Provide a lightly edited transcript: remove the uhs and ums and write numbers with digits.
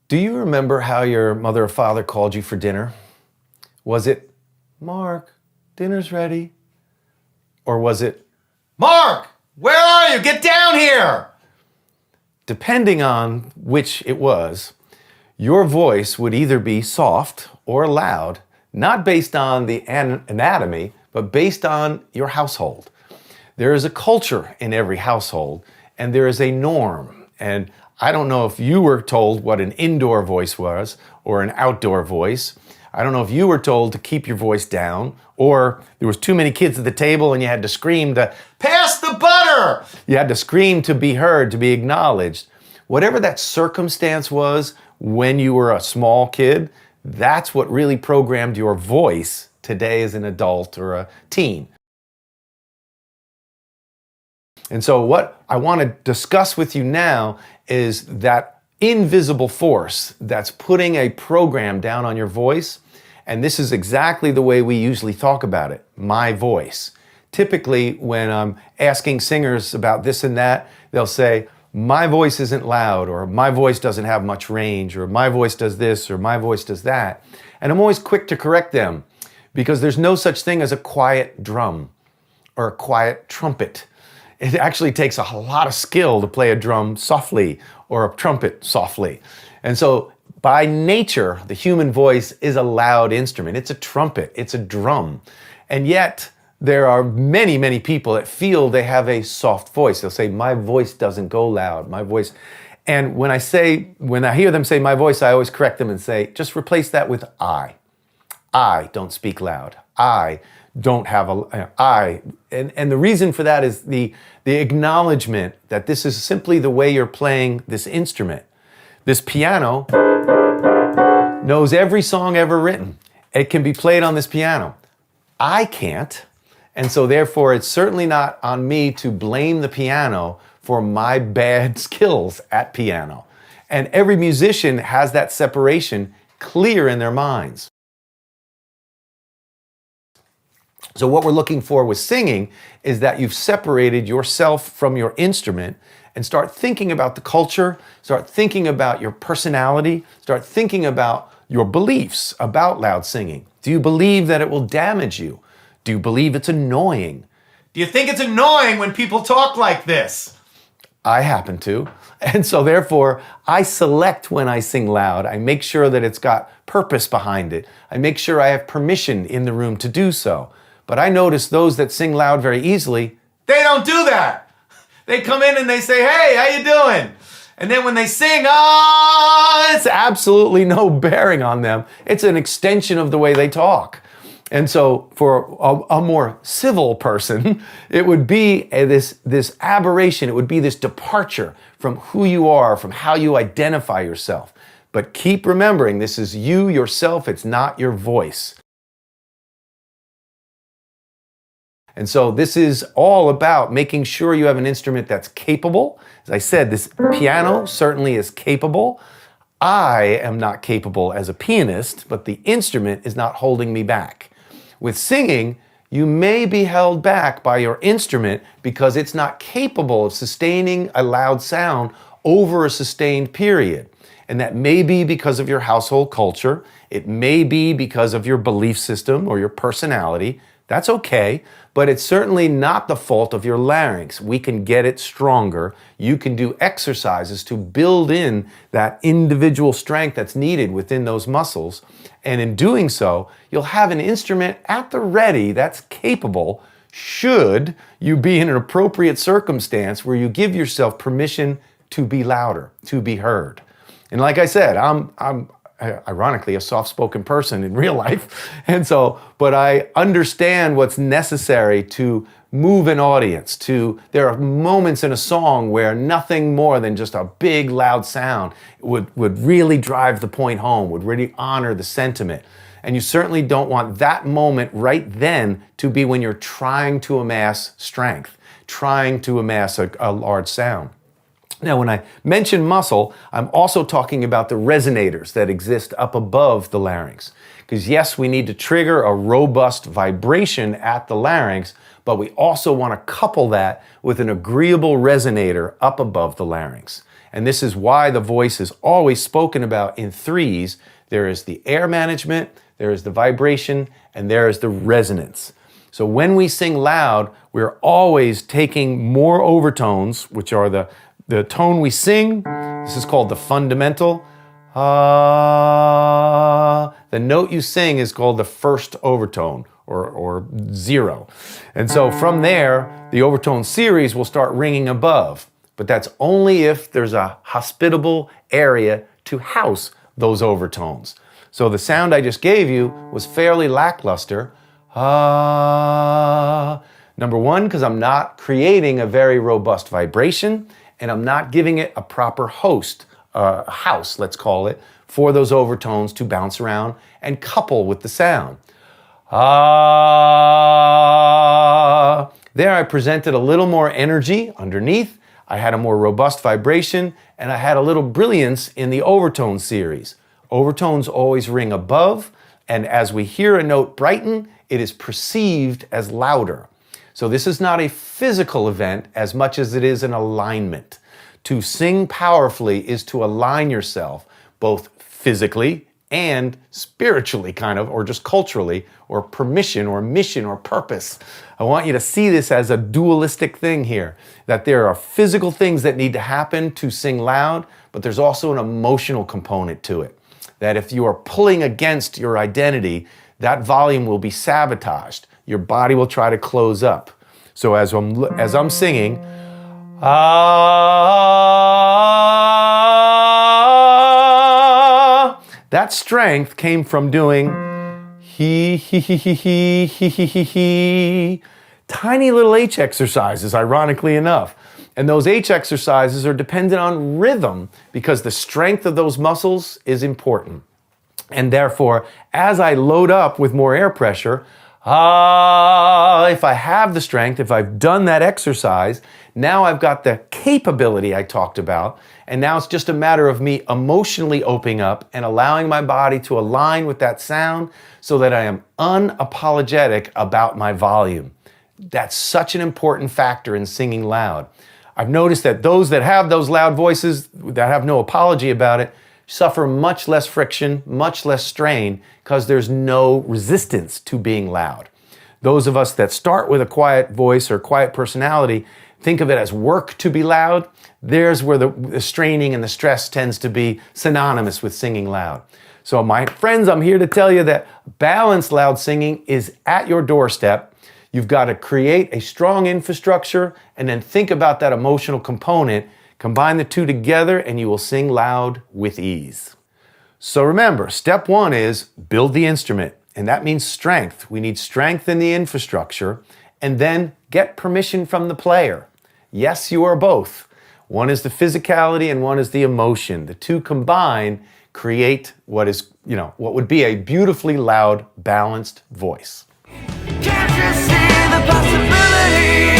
Do you remember how your mother or father called you for dinner? Was it, Mark, dinner's ready? Or was it, Mark, where are you? Get down here! Depending on which it was, your voice would either be soft or loud, not based on the anatomy, but based on your household. There is a culture in every household, and there is a norm. And I don't know if you were told what an indoor voice was or an outdoor voice. I don't know if you were told to keep your voice down, or there was too many kids at the table and you had to scream to, pass the butter! You had to scream to be heard, to be acknowledged. Whatever that circumstance was when you were a small kid, that's what really programmed your voice today as an adult or a teen. And so what I want to discuss with you now is that invisible force that's putting a program down on your voice. And this is exactly the way we usually talk about it, my voice. Typically, when I'm asking singers about this and that, they'll say, my voice isn't loud, or my voice doesn't have much range, or my voice does this, or my voice does that. And I'm always quick to correct them because there's no such thing as a quiet drum or a quiet trumpet. It actually takes a lot of skill to play a drum softly or a trumpet softly. And so by nature, the human voice is a loud instrument. It's a trumpet, it's a drum. And yet there are many, many people that feel they have a soft voice. They'll say, my voice doesn't go loud, my voice. And when I hear them say my voice, I always correct them and say, just replace that with I. I don't speak loud. I don't have and the reason for that is the acknowledgement that this is simply the way you're playing this instrument. This piano knows every song ever written. It can be played on this piano. I can't, and so therefore it's certainly not on me to blame the piano for my bad skills at piano. And every musician has that separation clear in their minds. So what we're looking for with singing is that you've separated yourself from your instrument and start thinking about the culture, start thinking about your personality, start thinking about your beliefs about loud singing. Do you believe that it will damage you? Do you believe it's annoying? Do you think it's annoying when people talk like this? I happen to. And so therefore, I select when I sing loud. I make sure that it's got purpose behind it. I make sure I have permission in the room to do so. But I notice those that sing loud very easily, they don't do that. They come in and they say, hey, how you doing? And then when they sing, it's absolutely no bearing on them. It's an extension of the way they talk. And so for a more civil person, it would be this aberration. It would be this departure from who you are, from how you identify yourself. But keep remembering, this is you yourself. It's not your voice. And so this is all about making sure you have an instrument that's capable. As I said, this piano certainly is capable. I am not capable as a pianist, but the instrument is not holding me back. With singing, you may be held back by your instrument because it's not capable of sustaining a loud sound over a sustained period. And that may be because of your household culture. It may be because of your belief system or your personality. That's okay, but it's certainly not the fault of your larynx. We can get it stronger. You can do exercises to build in that individual strength that's needed within those muscles. And in doing so, you'll have an instrument at the ready that's capable should you be in an appropriate circumstance where you give yourself permission to be louder, to be heard. And like I said, I'm ironically a soft-spoken person in real life. And so, but I understand what's necessary to move an audience there are moments in a song where nothing more than just a big loud sound would really drive the point home, would really honor the sentiment. And you certainly don't want that moment right then to be when you're trying to amass strength, trying to amass a large sound. Now, when I mention muscle, I'm also talking about the resonators that exist up above the larynx. Because yes, we need to trigger a robust vibration at the larynx, but we also want to couple that with an agreeable resonator up above the larynx. And this is why the voice is always spoken about in threes. There is the air management, there is the vibration, and there is the resonance. So when we sing loud, we're always taking more overtones, which are the tone we sing. This is called the fundamental. The note you sing is called the first overtone, or zero. And so from there, the overtone series will start ringing above. But that's only if there's a hospitable area to house those overtones. So the sound I just gave you was fairly lackluster. Number one, because I'm not creating a very robust vibration, and I'm not giving it a proper house, let's call it, for those overtones to bounce around and couple with the sound. There I presented a little more energy underneath. I had a more robust vibration, and I had a little brilliance in the overtone series. Overtones always ring above, and as we hear a note brighten, it is perceived as louder. So this is not a physical event as much as it is an alignment. To sing powerfully is to align yourself both physically and spiritually, kind of, or just culturally, or permission, or mission, or purpose. I want you to see this as a dualistic thing here, that there are physical things that need to happen to sing loud, but there's also an emotional component to it. That if you are pulling against your identity, that volume will be sabotaged. Your body will try to close up. So as I'm singing, that strength came from doing he, tiny little H exercises, ironically enough. And those H exercises are dependent on rhythm because the strength of those muscles is important. And therefore, as I load up with more air pressure, if I have the strength, if I've done that exercise, now I've got the capability I talked about, and now it's just a matter of me emotionally opening up and allowing my body to align with that sound so that I am unapologetic about my volume. That's such an important factor in singing loud. I've noticed that those that have those loud voices, that have no apology about it, suffer much less friction, much less strain, because there's no resistance to being loud. Those of us that start with a quiet voice or quiet personality think of it as work to be loud. There's where the straining and the stress tends to be synonymous with singing loud. So my friends, I'm here to tell you that balanced loud singing is at your doorstep. You've got to create a strong infrastructure and then think about that emotional component. Combine the two together and you will sing loud with ease. So remember, step one is build the instrument, and that means strength. We need strength in the infrastructure, and then get permission from the player. Yes, you are both. One is the physicality and one is the emotion. The two combined create what would be a beautifully loud, balanced voice. Can't you see the possibility?